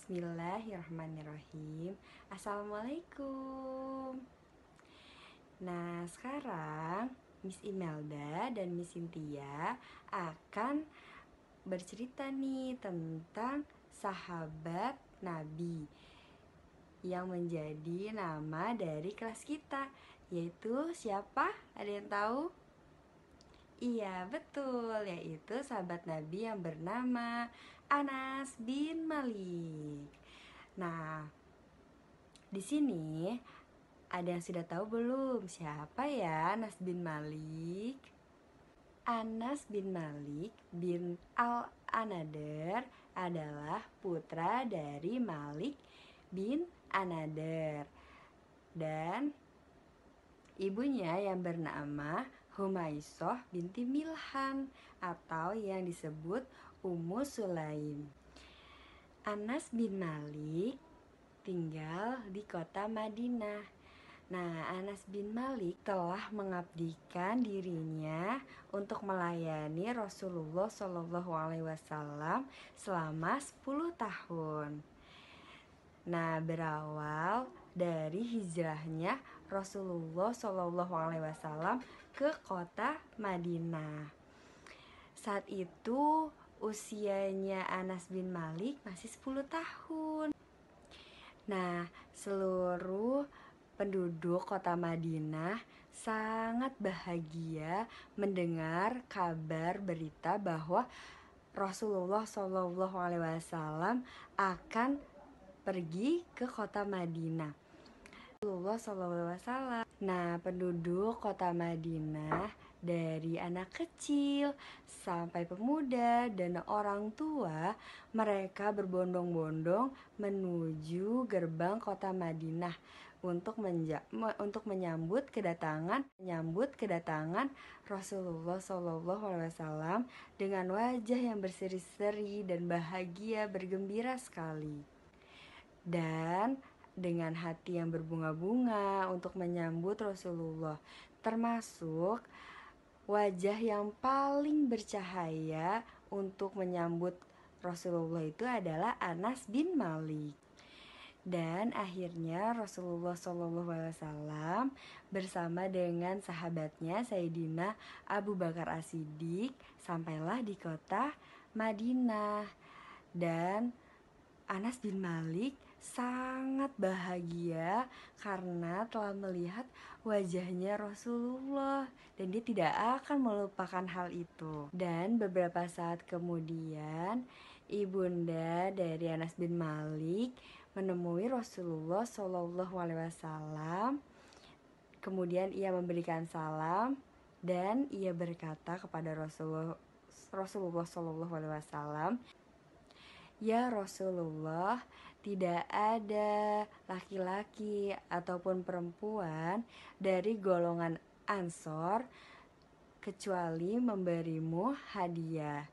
Bismillahirrahmanirrahim. Assalamualaikum. Nah, sekarang Miss Imelda dan Miss Cynthia akan bercerita nih tentang sahabat Nabi yang menjadi nama dari kelas kita, yaitu siapa? Ada yang tahu? Iya, betul, yaitu sahabat Nabi yang bernama Anas bin Malik. Nah, di sini ada yang sudah tahu belum siapa ya Anas bin Malik? Anas bin Malik bin Al-Anadar adalah putra dari Malik bin Anadar dan ibunya yang bernama Humaisoh binti Milhan atau yang disebut Ummu Sulaim. Anas bin Malik tinggal di kota Madinah. Nah, Anas bin Malik telah mengabdikan dirinya untuk melayani Rasulullah SAW selama 10 tahun. Nah, berawal dari hijrahnya Rasulullah SAW ke kota Madinah. Saat itu usianya Anas bin Malik masih 10 tahun. Nah, seluruh penduduk kota Madinah sangat bahagia mendengar kabar berita bahwa Rasulullah SAW akan pergi ke kota Madinah. Rasulullah SAW. Nah, penduduk kota Madinah dari anak kecil sampai pemuda dan orang tua, mereka berbondong-bondong menuju gerbang kota Madinah untuk menyambut kedatangan Rasulullah SAW dengan wajah yang berseri-seri dan bahagia, bergembira sekali. Dan dengan hati yang berbunga-bunga untuk menyambut Rasulullah, termasuk wajah yang paling bercahaya untuk menyambut Rasulullah itu adalah Anas bin Malik. Dan akhirnya Rasulullah SAW bersama dengan sahabatnya Sayyidina Abu Bakar As-Siddiq sampailah di kota Madinah. Dan Anas bin Malik sangat bahagia karena telah melihat wajahnya Rasulullah dan dia tidak akan melupakan hal itu. Dan beberapa saat kemudian ibunda dari Anas bin Malik menemui Rasulullah SAW. Kemudian ia memberikan salam dan ia berkata kepada Rasulullah SAW, "Ya Rasulullah, tidak ada laki-laki ataupun perempuan dari golongan Ansor kecuali memberimu hadiah.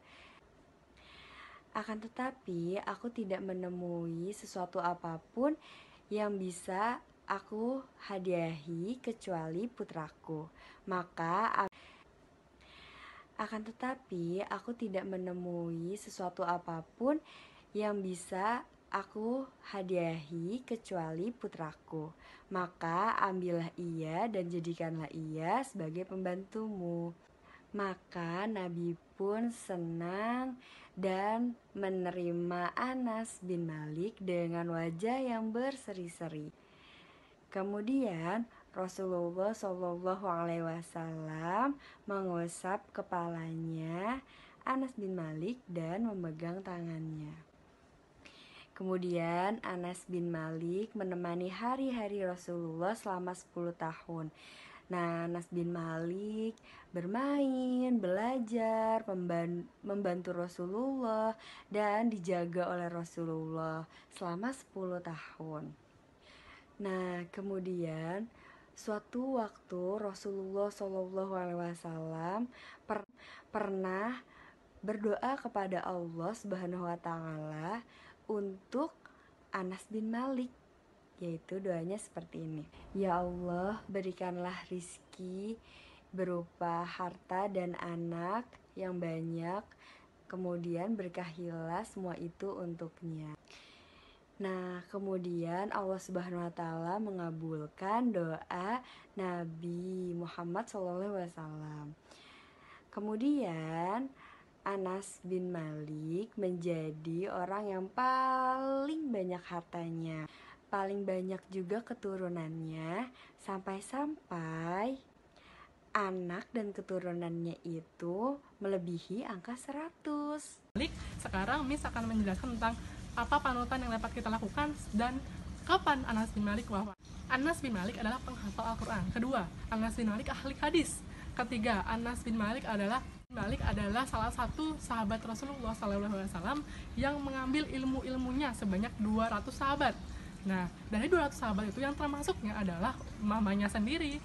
Akan tetapi aku tidak menemui sesuatu apapun yang bisa aku hadiahi kecuali putraku. Akan tetapi aku tidak menemui sesuatu apapun yang bisa aku hadiahi kecuali putraku. Maka ambillah ia dan jadikanlah ia sebagai pembantumu." Maka Nabi pun senang dan menerima Anas bin Malik dengan wajah yang berseri-seri. Kemudian Rasulullah SAW mengusap kepalanya Anas bin Malik dan memegang tangannya. Kemudian Anas bin Malik menemani hari-hari Rasulullah selama 10 tahun. Nah, Anas bin Malik bermain, belajar, membantu Rasulullah dan dijaga oleh Rasulullah selama 10 tahun. Nah, kemudian suatu waktu Rasulullah SAW pernah berdoa kepada Allah Subhanahu wa Ta'ala untuk Anas bin Malik, yaitu doanya seperti ini: "Ya Allah, berikanlah rizki berupa harta dan anak yang banyak, kemudian berkahilah semua itu untuknya." Nah, kemudian Allah Subhanahu wa taala mengabulkan doa Nabi Muhammad SAW. Kemudian Anas bin Malik menjadi orang yang paling banyak hartanya, paling banyak juga keturunannya, sampai-sampai anak dan keturunannya itu melebihi angka 100. Sekarang Miss akan menjelaskan tentang apa panutan yang dapat kita lakukan dan kapan Anas bin Malik wafat. Anas bin Malik adalah penghafal Al-Quran. Kedua, Anas bin Malik ahli hadis. Ketiga, Anas bin Malik adalah salah satu sahabat Rasulullah SAW yang mengambil ilmu-ilmunya sebanyak 200 sahabat. Nah, dari 200 sahabat itu yang termasuknya adalah mamanya sendiri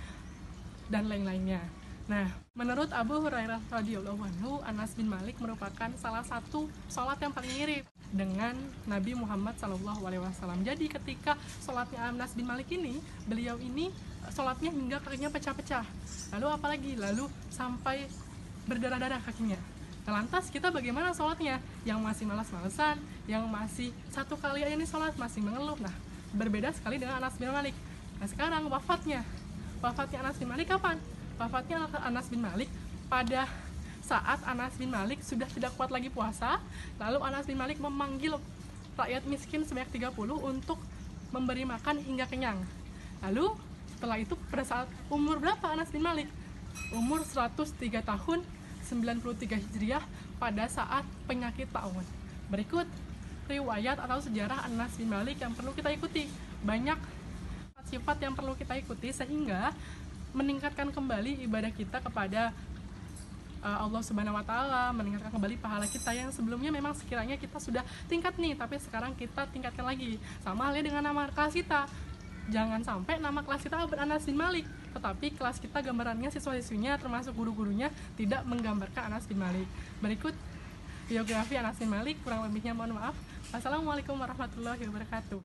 dan lain-lainnya. Nah, menurut Abu Hurairah radhiyallahu anhu, Anas bin Malik merupakan salah satu sholat yang paling mirip dengan Nabi Muhammad SAW. Jadi ketika sholatnya Anas bin Malik ini, beliau ini sholatnya hingga kakinya pecah-pecah. Lalu apalagi? Lalu sampai berdarah-darah kakinya. Nah, lantas kita bagaimana sholatnya? Yang masih malas-malesan, yang masih satu kali aja nih sholat masih mengeluh. Nah, berbeda sekali dengan Anas bin Malik. Nah, sekarang wafatnya Anas bin Malik kapan? Wafatnya Anas bin Malik pada saat Anas bin Malik sudah tidak kuat lagi puasa. Lalu Anas bin Malik memanggil rakyat miskin sebanyak 30 untuk memberi makan hingga kenyang. Lalu setelah itu pada saat umur berapa Anas bin Malik? Umur 103 tahun 93 Hijriah pada saat penyakit taun. Berikut riwayat atau sejarah Anas bin Malik yang perlu kita ikuti. Banyak sifat yang perlu kita ikuti sehingga meningkatkan kembali ibadah kita kepada Allah Subhanahu wa taala, meningkatkan kembali pahala kita yang sebelumnya memang sekiranya kita sudah tingkat nih, tapi sekarang kita tingkatkan lagi. Sama halnya dengan nama kelas kita. Jangan sampai nama kelas kita Anas bin Malik, tetapi kelas kita gambarannya siswa-siswinya termasuk guru-gurunya tidak menggambarkan Anas bin Malik. Berikut biografi Anas bin Malik, kurang lebihnya mohon maaf. Wassalamualaikum warahmatullahi wabarakatuh.